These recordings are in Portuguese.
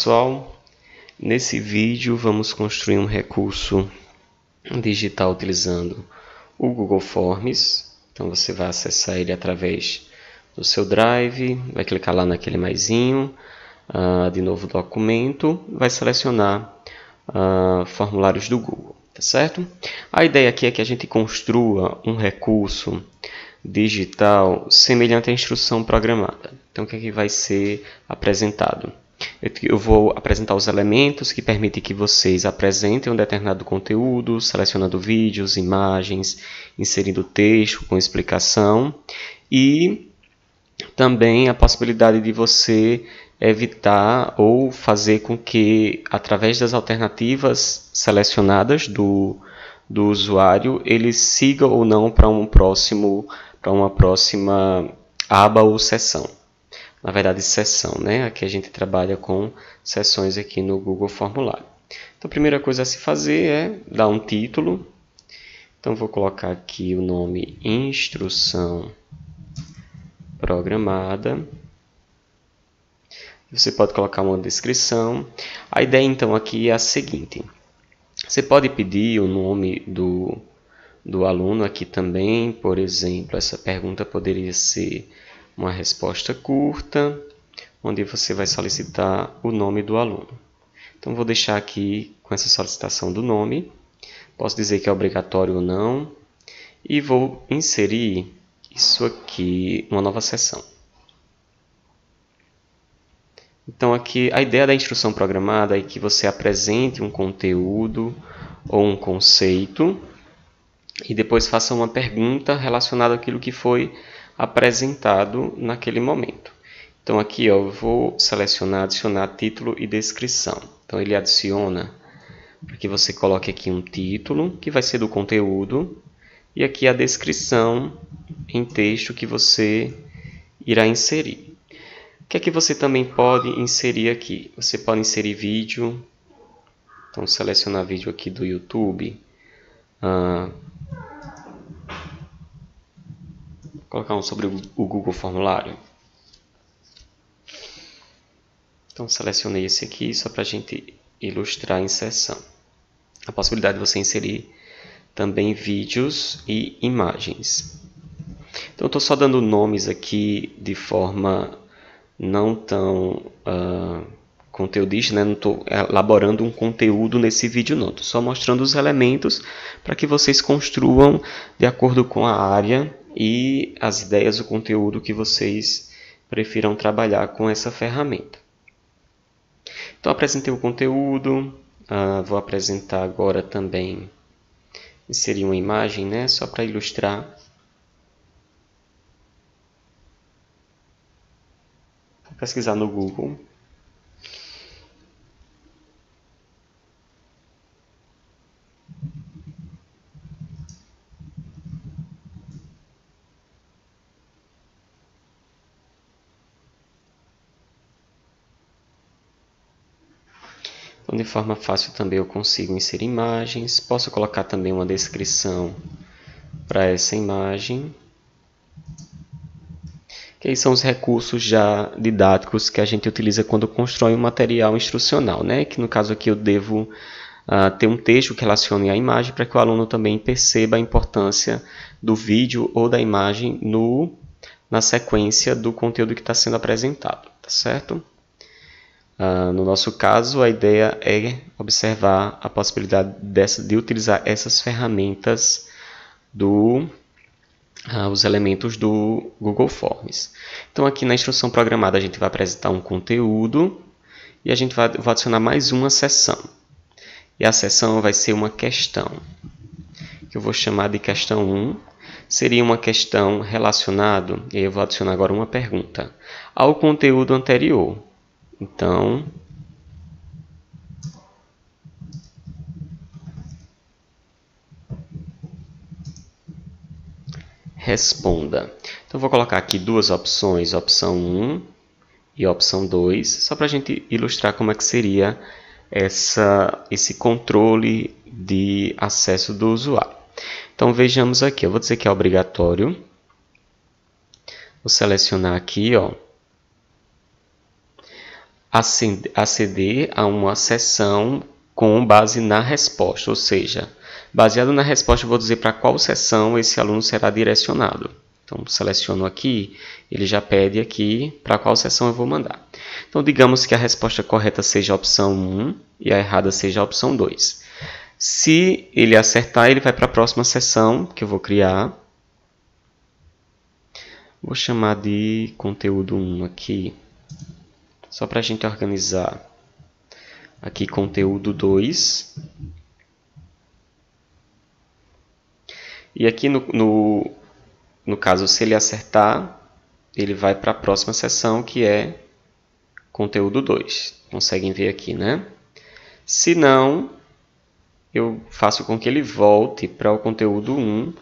pessoal, nesse vídeo vamos construir um recurso digital utilizando o Google Forms. Então você vai acessar ele através do seu Drive, vai clicar lá naquele maisinho, de novo documento, vai selecionar formulários do Google, tá certo? A ideia aqui é que a gente construa um recurso digital semelhante à instrução programada. Então o que é que vai ser apresentado? Eu vou apresentar os elementos que permitem que vocês apresentem um determinado conteúdo, selecionando vídeos, imagens, inserindo texto com explicação e também a possibilidade de você evitar ou fazer com que, através das alternativas selecionadas do usuário, ele siga ou não para uma próxima aba ou seção. Na verdade, seção, né? Aqui a gente trabalha com seções aqui no Google Formulário. Então, a primeira coisa a se fazer é dar um título. Então, vou colocar aqui o nome Instrução Programada. Você pode colocar uma descrição. A ideia, então, aqui é a seguinte. Você pode pedir o nome do aluno aqui também. Por exemplo, essa pergunta poderia ser uma resposta curta, onde você vai solicitar o nome do aluno. Então, vou deixar aqui com essa solicitação do nome. Posso dizer que é obrigatório ou não. E vou inserir isso aqui, uma nova seção. Então, aqui a ideia da instrução programada é que você apresente um conteúdo ou um conceito e depois faça uma pergunta relacionada àquilo que foi apresentado naquele momento. Então aqui eu vou selecionar, adicionar título e descrição. Então ele adiciona para que você coloque aqui um título, que vai ser do conteúdo, e aqui a descrição em texto que você irá inserir. O que é que você também pode inserir aqui? Você pode inserir vídeo, então selecionar vídeo aqui do YouTube, colocar um sobre o Google Formulário. Então, selecionei esse aqui só para a gente ilustrar a inserção. A possibilidade de você inserir também vídeos e imagens. Então, eu estou só dando nomes aqui de forma não tão conteudista, né? Não estou elaborando um conteúdo nesse vídeo, não. Estou só mostrando os elementos para que vocês construam de acordo com a área e as ideias, o conteúdo que vocês prefiram trabalhar com essa ferramenta. Então, apresentei o conteúdo, vou apresentar agora também, inserir uma imagem, né, só para ilustrar. Vou pesquisar no Google. Então, de forma fácil também eu consigo inserir imagens. Posso colocar também uma descrição para essa imagem. Que aí são os recursos já didáticos que a gente utiliza quando constrói um material instrucional, né? Que no caso aqui eu devo ter um texto que relacione a imagem para que o aluno também perceba a importância do vídeo ou da imagem na sequência do conteúdo que está sendo apresentado, tá certo? No nosso caso, a ideia é observar a possibilidade de utilizar essas ferramentas os elementos do Google Forms. Então, aqui na instrução programada, a gente vai apresentar um conteúdo e a gente vai adicionar mais uma seção. E a seção vai ser uma questão, que eu vou chamar de questão 1. Seria uma questão relacionada, e aí eu vou adicionar agora uma pergunta, ao conteúdo anterior. Então, responda. Então, vou colocar aqui duas opções, opção 1 e opção 2, só para a gente ilustrar como é que seria esse controle de acesso do usuário. Então, vejamos aqui, eu vou dizer que é obrigatório. Vou selecionar aqui, ó. aceder a uma sessão com base na resposta, ou seja, baseado na resposta eu vou dizer para qual sessão esse aluno será direcionado. Então, seleciono aqui, ele já pede aqui para qual sessão eu vou mandar. Então, digamos que a resposta correta seja a opção 1 e a errada seja a opção 2. Se ele acertar, ele vai para a próxima sessão que eu vou criar. Vou chamar de conteúdo 1 aqui, só para a gente organizar. Aqui, conteúdo 2. E aqui no caso, se ele acertar, ele vai para a próxima sessão, que é conteúdo 2. Conseguem ver aqui, né? Se não, eu faço com que ele volte para o conteúdo 1.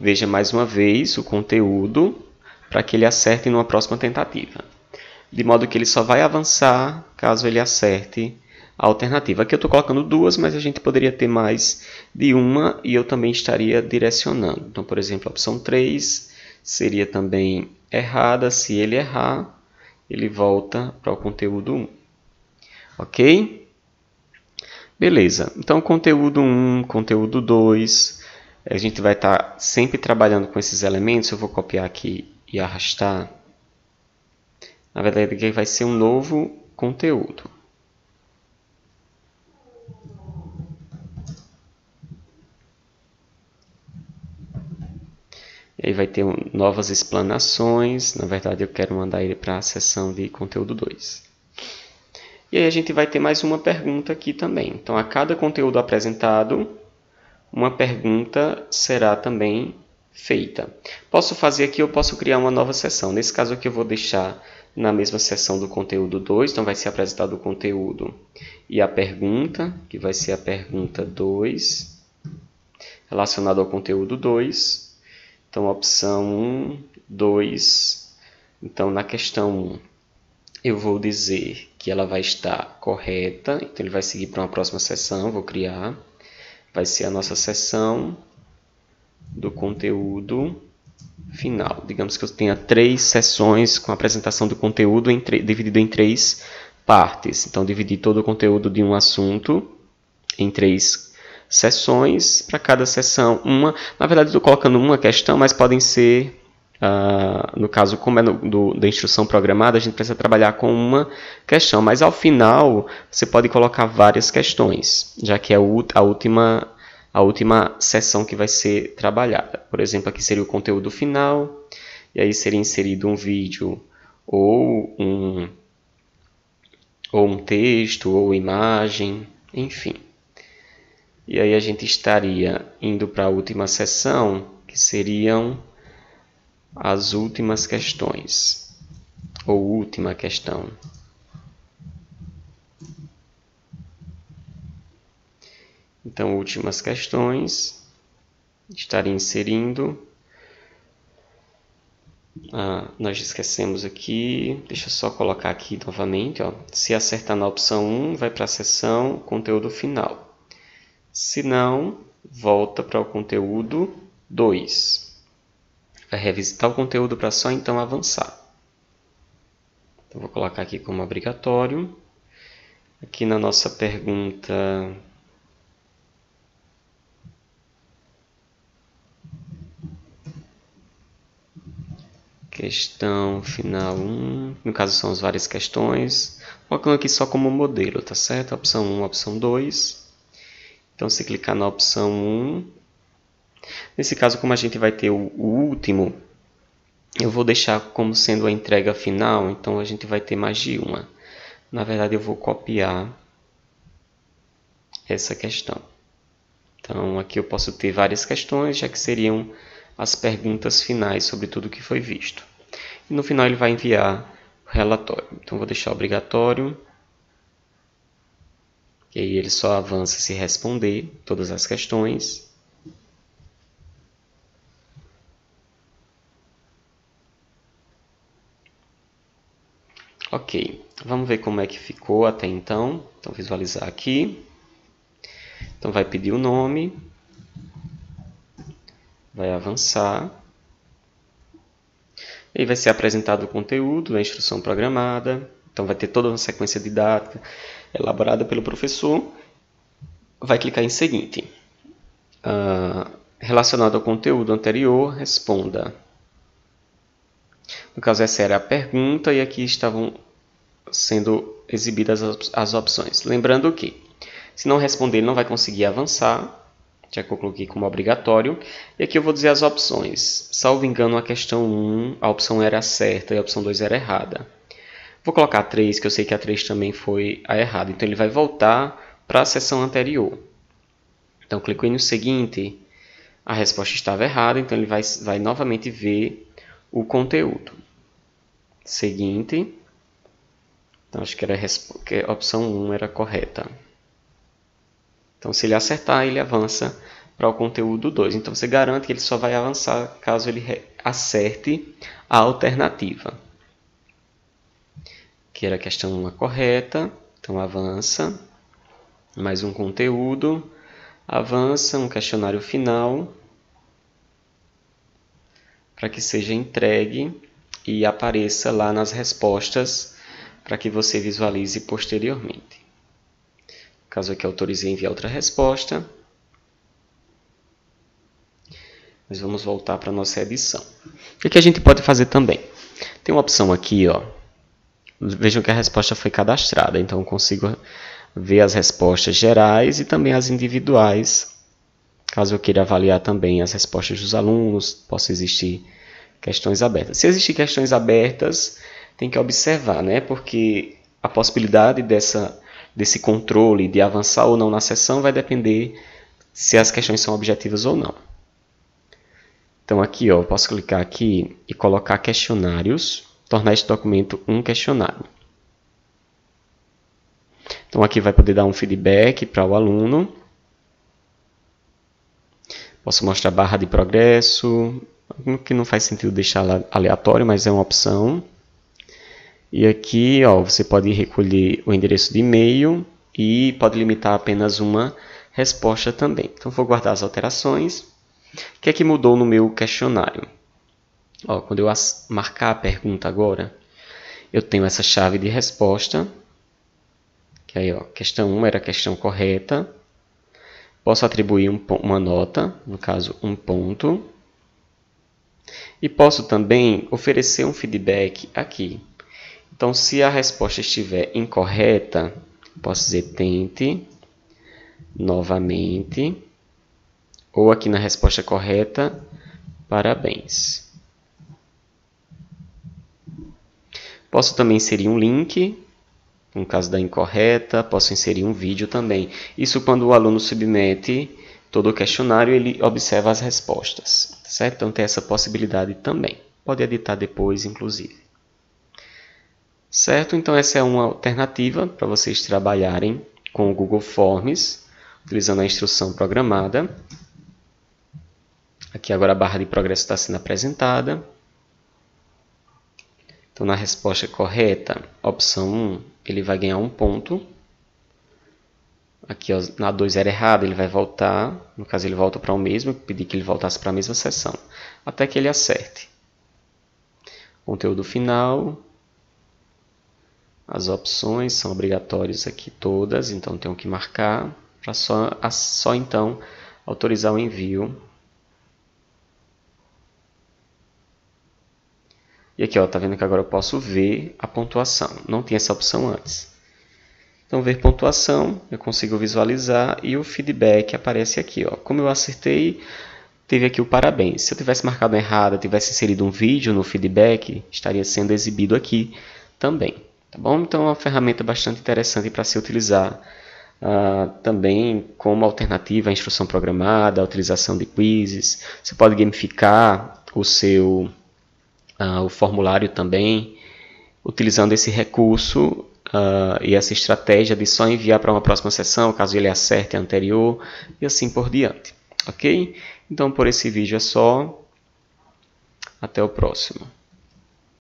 Veja mais uma vez o conteúdo para que ele acerte numa próxima tentativa. De modo que ele só vai avançar caso ele acerte a alternativa. Aqui eu estou colocando duas, mas a gente poderia ter mais de uma e eu também estaria direcionando. Então, por exemplo, a opção 3 seria também errada. Se ele errar, ele volta para o conteúdo 1. Ok? Beleza. Então, conteúdo 1, conteúdo 2. A gente vai estar sempre trabalhando com esses elementos. Eu vou copiar aqui e arrastar. Na verdade, aqui vai ser um novo conteúdo. E aí vai ter novas explanações. Na verdade, eu quero mandar ele para a seção de conteúdo 2. E aí a gente vai ter mais uma pergunta aqui também. Então, a cada conteúdo apresentado, uma pergunta será também feita. Posso fazer aqui, eu posso criar uma nova seção. Nesse caso aqui eu vou deixar na mesma seção do conteúdo 2. Então, vai ser apresentado o conteúdo e a pergunta, que vai ser a pergunta 2, relacionada ao conteúdo 2. Então, opção 1, 2. Então, na questão 1, eu vou dizer que ela vai estar correta. Então, ele vai seguir para uma próxima sessão. Vou criar. Vai ser a nossa sessão do conteúdo final. Digamos que eu tenha 3 sessões com a apresentação do conteúdo dividido em 3 partes. Então, dividir todo o conteúdo de um assunto em 3 sessões. Para cada sessão, uma. Na verdade, estou colocando uma questão, mas podem ser, no caso, como é da instrução programada, a gente precisa trabalhar com uma questão. Mas, ao final, você pode colocar várias questões, já que é a última sessão que vai ser trabalhada. Por exemplo, aqui seria o conteúdo final, e aí seria inserido um vídeo ou um texto, ou imagem, enfim. E aí a gente estaria indo para a última sessão, que seriam as últimas questões, ou última questão. Então, últimas questões, estaria inserindo. Nós esquecemos aqui, deixa eu só colocar aqui novamente. Se acertar na opção 1, vai para a seção conteúdo final. Se não, volta para o conteúdo 2. Vai revisitar o conteúdo para só então avançar. Então, vou colocar aqui como obrigatório. Aqui na nossa pergunta, questão final 1, no caso são as várias questões. Colocando aqui só como modelo, tá certo? Opção 1, opção 2. Então, se clicar na opção 1, nesse caso, como a gente vai ter o último, eu vou deixar como sendo a entrega final, então a gente vai ter mais de uma. Na verdade, eu vou copiar essa questão. Então, aqui eu posso ter várias questões, já que seriam as perguntas finais sobre tudo que foi visto. E no final ele vai enviar o relatório. Então, vou deixar obrigatório. E aí ele só avança se responder todas as questões. Ok, vamos ver como é que ficou até então. Então, visualizar aqui. Então, vai pedir o nome. Vai avançar. E aí vai ser apresentado o conteúdo da instrução programada. Então vai ter toda uma sequência didática elaborada pelo professor. Vai clicar em seguinte. Relacionado ao conteúdo anterior, responda. No caso, essa era a pergunta e aqui estavam sendo exibidas as opções. Lembrando que, se não responder, ele não vai conseguir avançar, já que eu coloquei como obrigatório. E aqui eu vou dizer as opções. Salvo engano, a questão 1, a opção era certa e a opção 2 era errada. Vou colocar a 3, que eu sei que a 3 também foi a errada. Então, ele vai voltar para a seção anterior. Então, clico no seguinte, a resposta estava errada, então ele vai novamente ver o conteúdo. Seguinte, então acho que a opção 1 era correta. Então, se ele acertar, ele avança para o conteúdo 2. Então, você garante que ele só vai avançar caso ele acerte a alternativa. Aqui era a questão 1 correta, então avança. Mais um conteúdo. Avança um questionário final para que seja entregue e apareça lá nas respostas para que você visualize posteriormente. Caso aqui autorize enviar outra resposta, nós vamos voltar para a nossa edição. O que a gente pode fazer também? Tem uma opção aqui, ó. Vejam que a resposta foi cadastrada, então eu consigo ver as respostas gerais e também as individuais. Caso eu queira avaliar também as respostas dos alunos, possa existir questões abertas. Se existir questões abertas, tem que observar, né? Porque a possibilidade desse controle de avançar ou não na sessão vai depender se as questões são objetivas ou não. Então aqui, ó, eu posso clicar aqui e colocar questionários, tornar este documento um questionário. Então aqui vai poder dar um feedback para o aluno. Posso mostrar barra de progresso, que não faz sentido deixar aleatório, mas é uma opção. E aqui, ó, você pode recolher o endereço de e-mail e pode limitar apenas uma resposta também. Então vou guardar as alterações. O que é que mudou no meu questionário? Ó, quando eu marcar a pergunta agora, eu tenho essa chave de resposta. Que aí, ó, questão 1 era a questão correta. Posso atribuir uma nota, no caso, 1 ponto. E posso também oferecer um feedback aqui. Então, se a resposta estiver incorreta, posso dizer tente novamente. Ou aqui na resposta correta, parabéns. Posso também inserir um link. No caso da incorreta, posso inserir um vídeo também. Isso quando o aluno submete todo o questionário, ele observa as respostas. Certo? Então tem essa possibilidade também. Pode editar depois, inclusive. Certo? Então essa é uma alternativa para vocês trabalharem com o Google Forms, utilizando a instrução programada. Aqui agora a barra de progresso está sendo apresentada. Então na resposta correta, opção 1, ele vai ganhar 1 ponto. Aqui, ó, na 2 era errada, ele vai voltar. No caso, ele volta para o mesmo. Eu pedi que ele voltasse para a mesma seção. Até que ele acerte. Conteúdo final. As opções são obrigatórias aqui todas. Então, tenho que marcar para só então autorizar o envio. E aqui, ó, tá vendo que agora eu posso ver a pontuação. Não tinha essa opção antes. Então, ver pontuação, eu consigo visualizar e o feedback aparece aqui, ó. Como eu acertei, teve aqui o parabéns. Se eu tivesse marcado errado, tivesse inserido um vídeo no feedback, estaria sendo exibido aqui também. Tá bom? Então, é uma ferramenta bastante interessante para se utilizar também como alternativa à instrução programada, a utilização de quizzes. Você pode gamificar o formulário também, utilizando esse recurso e essa estratégia de só enviar para uma próxima sessão, caso ele acerte a anterior, e assim por diante. Ok? Então, por esse vídeo é só. Até o próximo.